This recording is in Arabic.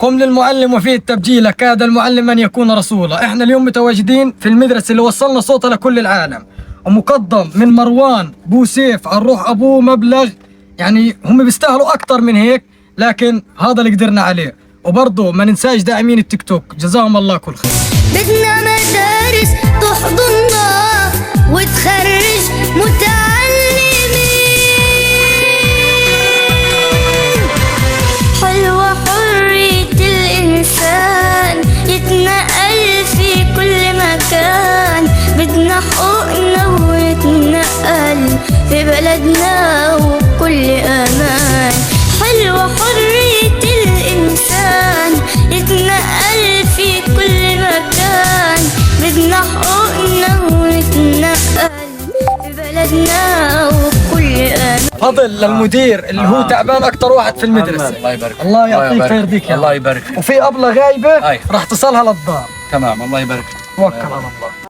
قم للمعلم وفيه التبجيل، كاد المعلم أن يكون رسولا. احنا اليوم متواجدين في المدرسة اللي وصلنا صوتها لكل العالم، ومقدم من مروان بوسيف عن روح أبوه مبلغ، يعني هم بيستاهلوا أكتر من هيك، لكن هذا اللي قدرنا عليه. وبرضه ما ننساش داعمين التيك توك، جزاهم الله كل خير. بدنا مدارس تحضننا وتخرج متعلمين، حلوة حرية الإنسان يتنقل في كل مكان، بدنا حقوقنا ونتنقل في بلدنا وكل أمان. حلوة حرية الإنسان يتنقل في كل مكان، بدنا حقوقنا ونتنقل في بلدنا وكل أمان. فضل للمدير اللي هو تعبان أكتر واحد في المدرسة. الله يبارك، الله يعطيك ويرضيك. الله يبارك. وفي أبلة غايبة راح تصلها للدار. تمام، الله يبارك. توكل على الله.